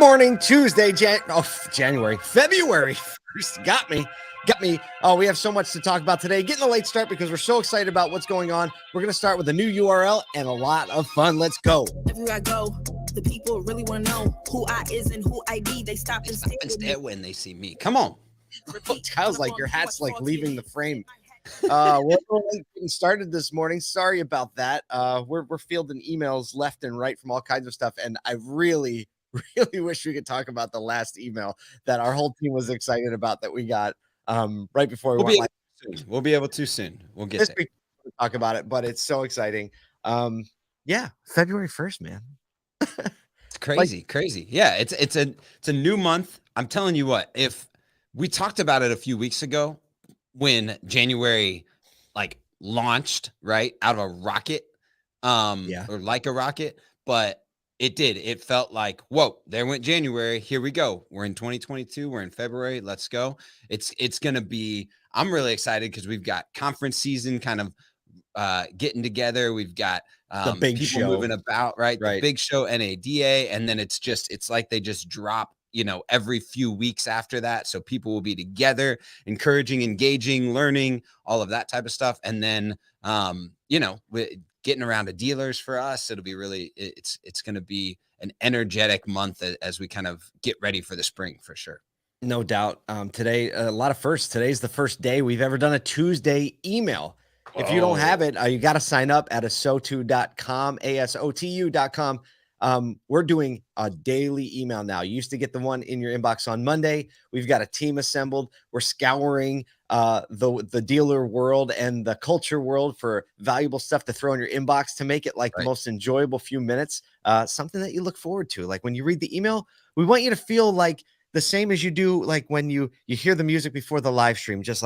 morning, Tuesday, January, February 1st. Got me. Oh, we have so much to talk about today. Getting a late start because we're so excited about what's going on. We're going to start with a new URL and a lot of fun. Let's go. Everywhere I go, the people really want to know who I is and who I be. They stop and stare when they see me. Come on. Kyle's like, your hat's like leaving the frame. We're getting started this morning. Sorry about that. We're fielding emails left and right from all kinds of stuff. And I really wish we could talk about the last email that our whole team was excited about that we got right before we went live. We'll be able to soon. We'll get there. We'll talk about it, but it's so exciting. Yeah, February 1st, man. It's crazy. Yeah, it's a new month. I'm telling you what, if we talked about it a few weeks ago when January launched right out of a rocket, or like a rocket, but it felt like, whoa, there went January. Here we go. We're in 2022. We're in February. Let's go. It's going to be, I'm really excited because we've got conference season kind of getting together. We've got the big people show moving about, right? The big show, NADA. And then it's like they just drop, every few weeks after that. So people will be together, encouraging, engaging, learning, all of that type of stuff. And then, getting around to dealers for us, it'll be really, it's going to be an energetic month as we kind of get ready for the spring for sure. No doubt. Today, a lot of firsts. Today's the first day we've ever done a Tuesday email. If you don't have it, you got to sign up at ASOTU.com, ASOTU.com. We're doing a daily email now. You used to get the one in your inbox on Monday. We've got a team assembled. We're scouring the dealer world and the culture world for valuable stuff to throw in your inbox to make it the most enjoyable few minutes, something that you look forward to. Like when you read the email, we want you to feel like the same as you do when you hear the music before the live stream, just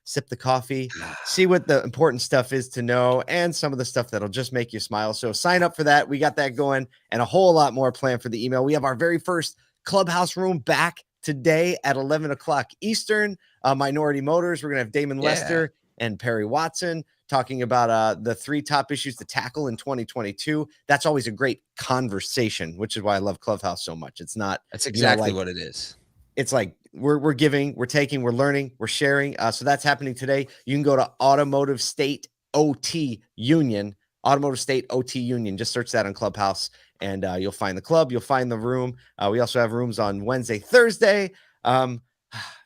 sip the coffee, see what the important stuff is to know, and some of the stuff that'll just make you smile. So sign up for that. We got that going and a whole lot more planned for the email. We have our very first Clubhouse room back today at 11 o'clock Eastern. Minority Motors. We're going to have Damon Lester and Perry Watson talking about the 3 top issues to tackle in 2022. That's always a great conversation, which is why I love Clubhouse so much. It's not. That's exactly what it is. It's like we're giving, we're taking, we're learning, we're sharing. So that's happening today. You can go to Automotive State OT Union, Automotive State OT Union. Just search that on Clubhouse and you'll find the club. You'll find the room. We also have rooms on Wednesday, Thursday.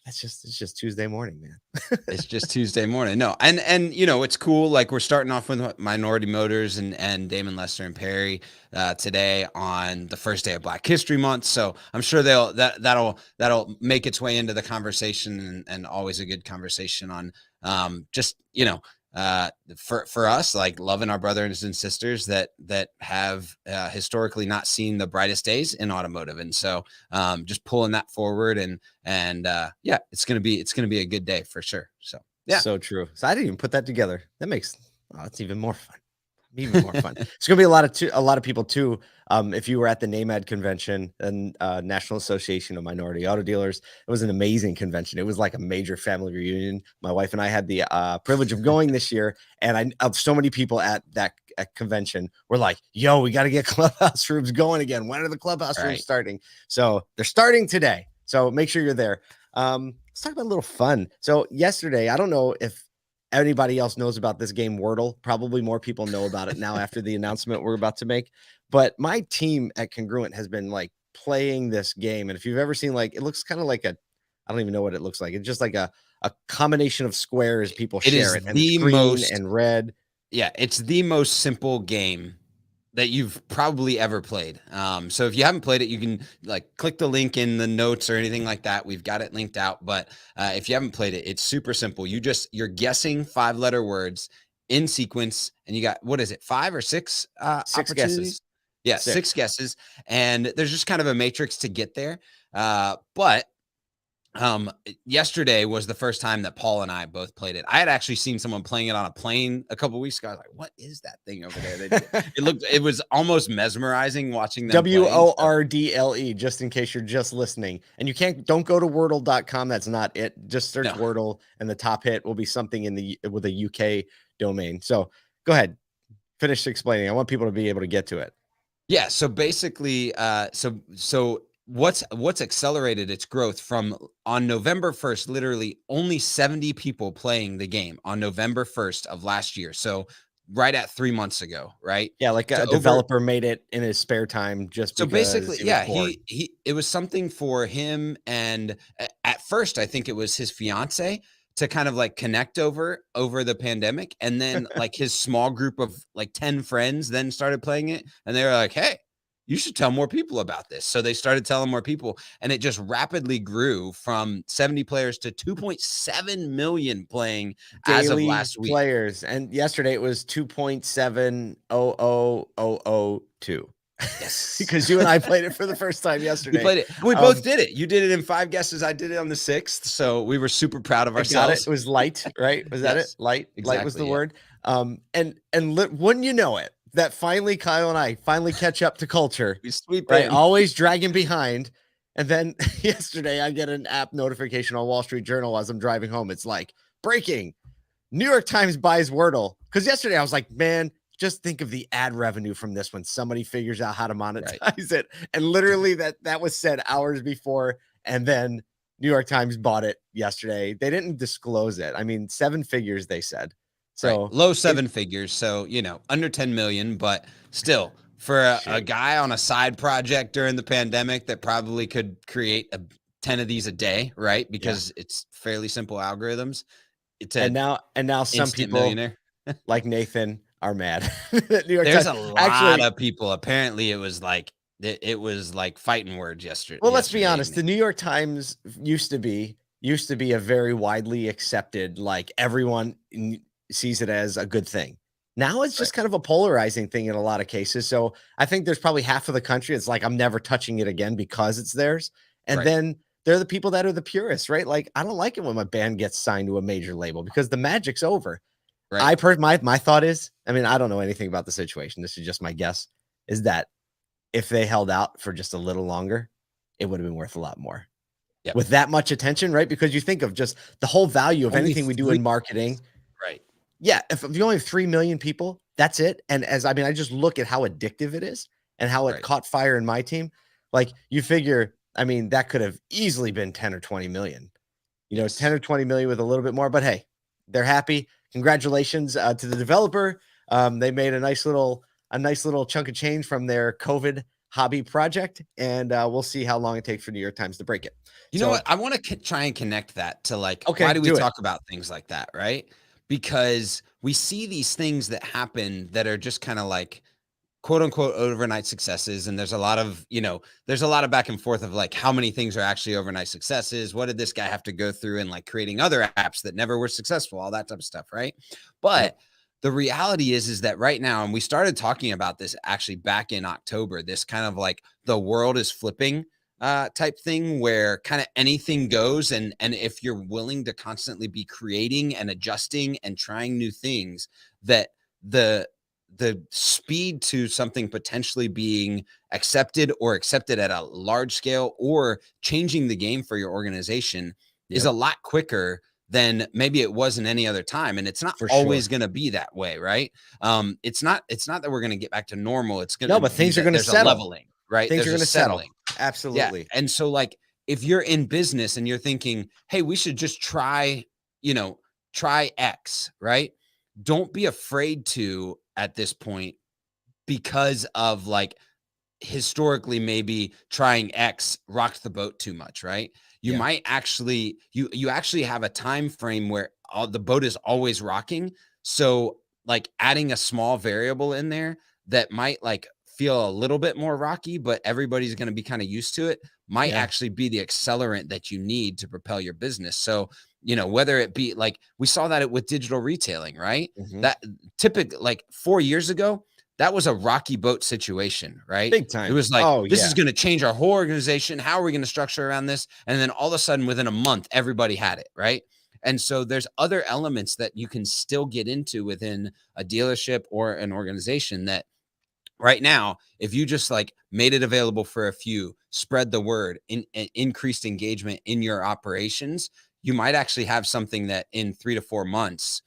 It's just Tuesday morning, man. It's just Tuesday morning. No. And it's cool. We're starting off with Minority Motors and Damon, Lester, and Perry today on the first day of Black History Month. So I'm sure that'll make its way into the conversation and always a good conversation on for us, loving our brothers and sisters that have historically not seen the brightest days in automotive. And so just pulling that forward and it's going to be a good day for sure. So, yeah. So true. So I didn't even put that together. That makes, it's even more fun. Even more fun. It's going to be a lot of people too. If you were at the NAMAD convention and National Association of Minority Auto Dealers, it was an amazing convention. It was like a major family reunion. My wife and I had the privilege of going this year, and so many people at that convention were like, "Yo, we got to get Clubhouse rooms going again. When are the Clubhouse rooms starting?" So they're starting today. So make sure you're there. Let's talk about a little fun. So yesterday, I don't know if anybody else knows about this game Wordle. Probably more people know about it now after the announcement we're about to make. But my team at Congruent has been playing this game. And if you've ever seen it looks kind of like I don't even know what it looks like. It's just like a combination of squares people share it. And the green and red. Yeah, it's the most simple game that you've probably ever played. So if you haven't played it, you can click the link in the notes or anything like that. We've got it linked out. But if you haven't played it, it's super simple. You're guessing 5-letter words in sequence, and you got, what is it, 5 or 6 Six guesses. Yeah, 6 guesses. And there's just kind of a matrix to get there. But yesterday was the first time that Paul and I both played it. I had actually seen someone playing it on a plane a couple weeks ago. I was like, what is that thing over there? It was almost mesmerizing watching them. Wordle, just in case you're just listening. And don't go to wordle.com. That's not it. Just search Wordle, and the top hit will be something with a UK domain. So go ahead, finish explaining. I want people to be able to get to it. Yeah. So basically, so what's accelerated its growth from on November 1st, literally only 70 people playing the game on November 1st of last year. So right at 3 months ago, right? Yeah, like To a developer made it in his spare time just so because basically, he was yeah, bored. he it was something for him, and at first I think it was his fiance to kind of like connect over the pandemic, and then like his small group of like 10 friends then started playing it, and they were like, "Hey, you should tell more people about this." So they started telling more people, and it just rapidly grew from 70 players to 2.7 million playing as of Daily last week. players, and yesterday it was 2.70002. Yes. Because you and I played it for the first time We yesterday. played it. We both Um, did it. You did it in 5 guesses. I did it on the 6th. So we were super proud of I got it. ourselves. It was light, right? Was that it? Yes, Light was the exactly. Yeah. word. Wouldn't you know it, that finally Kyle and I finally catch up to culture, We sweep right? in. Always dragging behind. And then yesterday I get an app notification on Wall Street Journal as I'm driving home. It's like, breaking, New York Times buys Wordle. Because yesterday I was like, man, just think of the ad revenue from this when somebody figures out how to monetize Right. it. And literally that was said hours before. And then New York Times bought it yesterday. They didn't disclose it. I mean, 7 figures, they said. Right. So Low it, 7 figures. So, under 10 million, but still for a shoot. guy on a side project during the pandemic that probably could create 10 of these a day, right? Yeah. Because it's fairly simple algorithms. It's And a now some instant people millionaire. like Nathan are mad that New York There's Times a lot actually. of people. Apparently it was like fighting words Well, let's be yesterday honest. evening. The New York Times used to be a very widely accepted, like everyone sees it as a good thing. Now it's Right. just kind of a polarizing thing in a lot of cases. So I think there's probably half of the country. It's like, I'm never touching it again because it's theirs. And Right. then there are the people that are the purists, right? Like, I don't like it when my band gets signed to a major label because the magic's over. Right. My thought is, I mean, I don't know anything about the situation. This is just my guess, is that if they held out for just a little longer, it would have been worth a lot more Yep. with that much attention, right? Because you think of just the whole value of Only anything we do 3 in marketing. Right. Yeah, if you only have 3 million people, that's it. And I just look at how addictive it is and how it Right. caught fire in my team. Like, you figure, I mean, that could have easily been 10 or 20 million. 10 Yes. or 20 million with a little bit more, but hey, they're happy. Congratulations to the developer. They made a nice little chunk of change from their COVID hobby project, and we'll see how long it takes for New York Times to break it. You know So, what? I want to try and connect that to like, why okay, do we do it. talk about things like that? Right. Because we see these things that happen that are just kind of like quote unquote overnight successes. And there's a lot of back and forth of like how many things are actually overnight successes. What did this guy have to go through in like creating other apps that never were successful, all that type of stuff. Right. Yep. But the reality is that right now, and we started talking about this actually back in October, this kind of like the world is flipping type thing where kind of anything goes. And if you're willing to constantly be creating and adjusting and trying new things, that the speed to something potentially being accepted or accepted at a large scale or changing the game for your organization is Yep. a lot quicker than maybe it was in any other time. And it's not For always sure. going to be that way, right? It's not that we're going to get back to normal. It's going No, to but be things are that going to there's a settle. leveling, right? Things are There's a going to settle. settling. Yeah. Absolutely. And so like if you're in business and you're thinking, hey, we should just try X, right? Don't be afraid to at this point because of like historically maybe trying X rocked the boat too much, right? You Yeah. might actually you actually have a time frame where the boat is always rocking. So like adding a small variable in there that might like feel a little bit more rocky, but everybody's going to be kind of used to it, might Yeah. actually be the accelerant that you need to propel your business. So, whether it be like we saw that with digital retailing, right? Mhm. That typically like 4 years ago, that was a rocky boat situation, right? Big It time. was like, Oh, this is yeah. going to change our whole organization. How are we going to structure around this? And then all of a sudden, within a month, everybody had it, right? And so there's other elements that you can still get into within a dealership or an organization that right now, if you just like made it available for a few, spread the word, increased engagement in your operations, you might actually have something that in 3 to 4 months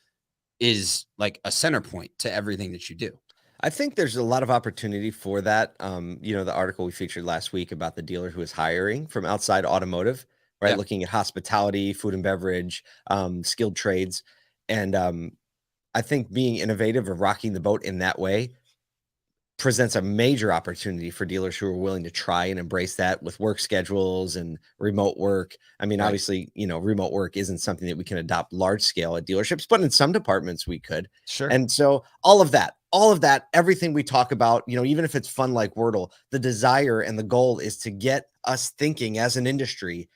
is like a center point to everything that you do. I think there's a lot of opportunity for that. The article we featured last week about the dealer who is hiring from outside automotive, right? Yeah. Looking at hospitality, food and beverage, skilled trades. And I think being innovative or rocking the boat in that way presents a major opportunity for dealers who are willing to try and embrace that with work schedules and remote work. I mean, Right. obviously, remote work isn't something that we can adopt large scale at dealerships, but in some departments we could. Sure. And so all of that, everything we talk about, even if it's fun like Wordle, the desire and the goal is to get us thinking as an industry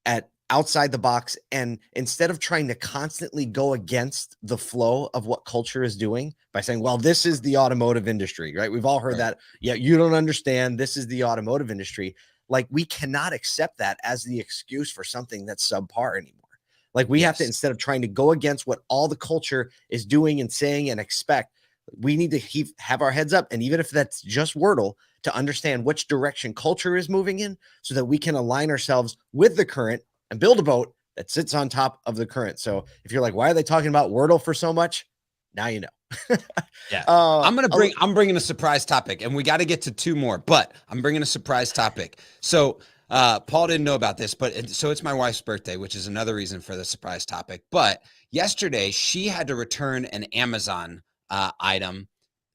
at outside the box. And instead of trying to constantly go against the flow of what culture is doing by saying, well, this is the automotive industry, right? We've all heard that. Yeah, you don't understand. This is the automotive industry. Like, we cannot accept that as the excuse for something that's subpar anymore. Like, we have to, instead of trying to go against what all the culture is doing and saying and expect, we need to have our heads up. And even if that's just Wordle, to understand which direction culture is moving in so that we can align ourselves with the current and build a boat that sits on top of the current. So if you're like, why are they talking about Wordle for so much? Now you know. Yeah. I'm bringing a surprise topic, and we got to get to two more, but I'm bringing a surprise topic. So Paul didn't know about this, but so it's my wife's birthday, which is another reason for the surprise topic. But yesterday she had to return an Amazon item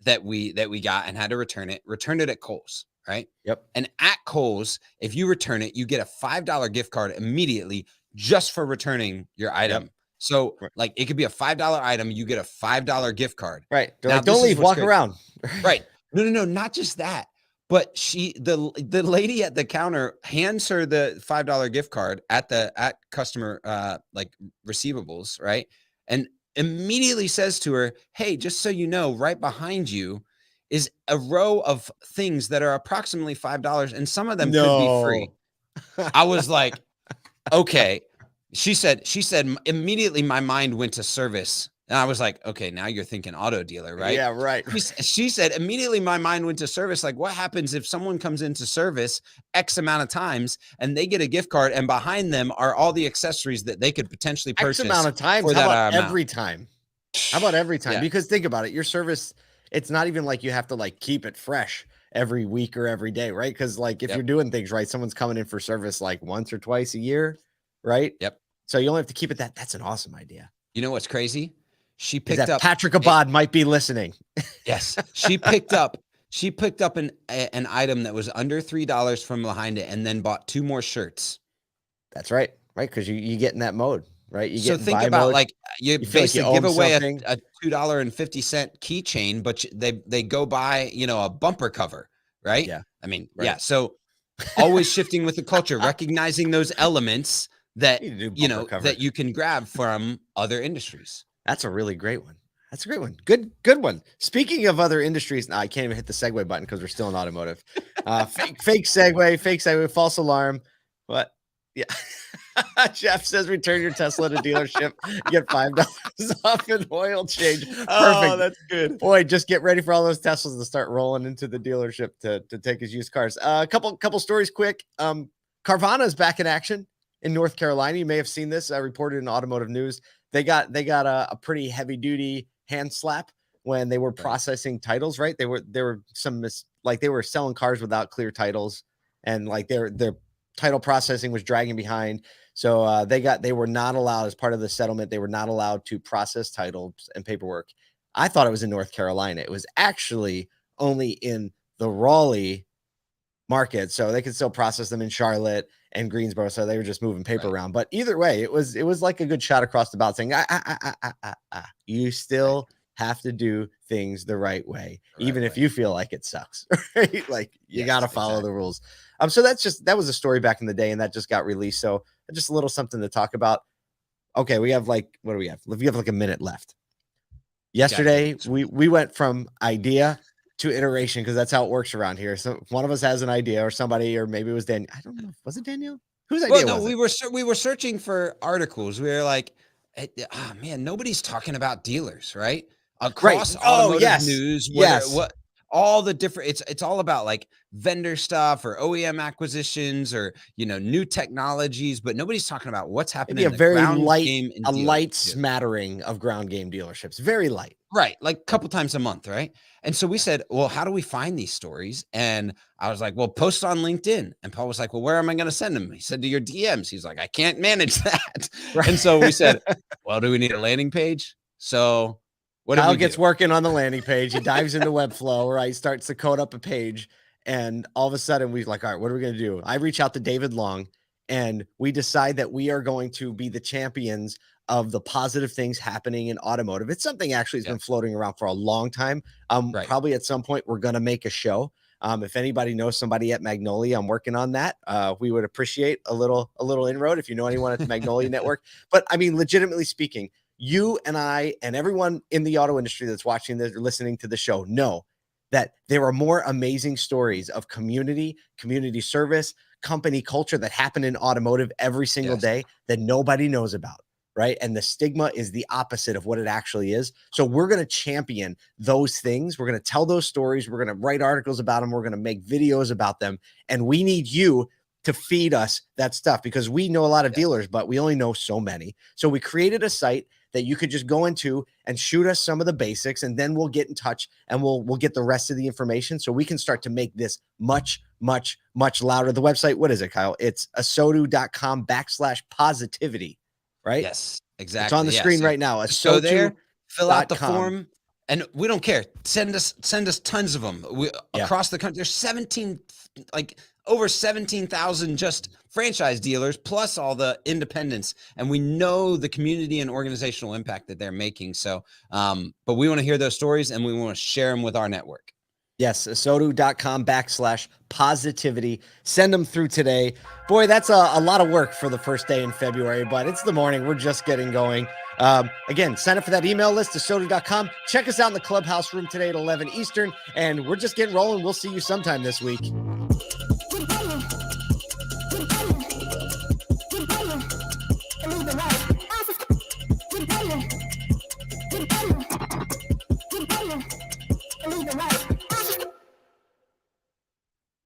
that we got and had to returned it at Kohl's. Right. Yep. And at Kohl's, if you return it, you get a $5 gift card immediately just for returning your item. Yep. So like, it could be a $5 item. You get a $5 gift card. Right. They're like, don't leave, walk around. Right. No, not just that. But the lady at the counter hands her the $5 gift card at customer like receivables, right? And immediately says to her, hey, just so you know, right behind you is a row of things that are approximately $5, and some of them could be free. I was like, okay. She said immediately my mind went to service. And I was like, okay, now you're thinking auto dealer, right? Yeah, right. She said immediately my mind went to service. Like, what happens if someone comes into service X amount of times and they get a gift card and behind them are all the accessories that they could potentially purchase? X amount of times. How about every time? How about every time? Yeah. Because think about it. Your service, it's not even like you have to like keep it fresh every week or every day, right? Because like if you're doing things right, someone's coming in for service like once or twice a year, right? Yep. So you only have to keep it that's an awesome idea. You know what's crazy? She picked up Patrick Abad might be listening. Yes. She picked up an item that was under $3 from behind it and then bought 2 more shirts. That's right. Right. Because you get in that mode, right? You so think about mode. Like you basically like give away a $2.50 keychain, but they go buy, a bumper cover, right? Yeah. I mean, yeah. So always shifting with the culture, recognizing those elements that, that you can grab from other industries. That's a really great one. That's a great one. Good one. Speaking of other industries, I can't even hit the segue button because we're still in automotive. Fake segue, false alarm. What? Yeah. Jeff says return your Tesla to dealership. Get $5 off an oil change. Perfect. Oh, that's good. Boy, just get ready for all those Teslas to start rolling into the dealership to take his used cars. A couple stories quick. Carvana is back in action in North Carolina. You may have seen this reported in Automotive News. They got a pretty heavy duty hand slap when they were processing titles, right? They were selling cars without clear titles, and like their title processing was dragging behind. So they were not allowed, as part of the settlement, they were not allowed to process titles and paperwork. I thought it was in North Carolina. It was actually only in the Raleigh market, so they could still process them in Charlotte and Greensboro. So they were just moving paper around. But either way, it was like a good shot across the bow saying, you still have to do things the right way, even if you feel like it sucks, right? Like you got to follow the rules. So that was a story back in the day, and that just got released. So just a little something to talk about. Okay, we have what do we have? We have like a minute left. Yesterday, we went from idea to iteration, because that's how it works around here. So one of us has an idea, or somebody, or maybe it was Daniel. I don't know. Was it Daniel? Whose idea was it? We were searching for articles. We were like, man, nobody's talking about dealers, right? Across automotive news. What all the different, it's all about like vendor stuff or OEM acquisitions or, new technologies, but nobody's talking about what's happening Maybe a in the very ground light, game and a light dealerships. smattering of ground game dealerships. Very light. Right. Like a couple times a month. Right. And so we said, well, how do we find these stories? And I was like, well, post on LinkedIn. And Paul was like, well, where am I going to send them? He said, to your DMs. He's like, I can't manage that. Right. And so we said, well, do we need a landing page? So what Kyle do we gets do? working on the landing page. He dives into Webflow, right? Starts to code up a page. And all of a sudden we're like, all right, what are we going to do? I reach out to David Long and we decide that we are going to be the champions of the positive things happening in automotive. It's something actually has been floating around for a long time. Right. Probably at some point we're going to make a show. If anybody knows somebody at Magnolia, I'm working on that. We would appreciate a little inroad if you know anyone at the Magnolia Network. But I mean, legitimately speaking, you and I and everyone in the auto industry that's watching this or listening to the show know that there are more amazing stories of community service, company culture that happen in automotive every single day that nobody knows about. Right. And the stigma is the opposite of what it actually is. So we're going to champion those things. We're going to tell those stories. We're going to write articles about them. We're going to make videos about them. And we need you to feed us that stuff because we know a lot of dealers, but we only know so many. So we created a site that you could just go into and shoot us some of the basics, and then we'll get in touch and we'll get the rest of the information so we can start to make this much, much, much louder. The website, what is it, Kyle? It's ASOTU.com/positivity. Right? Yes, exactly. It's on the screen right now. Just go there, fill out the ASOTU.com. form, and we don't care. Send us tons of them. Across the country. There's over 17,000 just franchise dealers, plus all the independents, and we know the community and organizational impact that they're making. So, but we want to hear those stories, and we want to share them with our network. Yes, ASOTU.com/positivity. Send them through today. Boy, that's a lot of work for the first day in February, but it's the morning. We're just getting going. Again, sign up for that email list, ASOTU.com. Check us out in the Clubhouse room today at 11 Eastern, and we're just getting rolling. We'll see you sometime this week.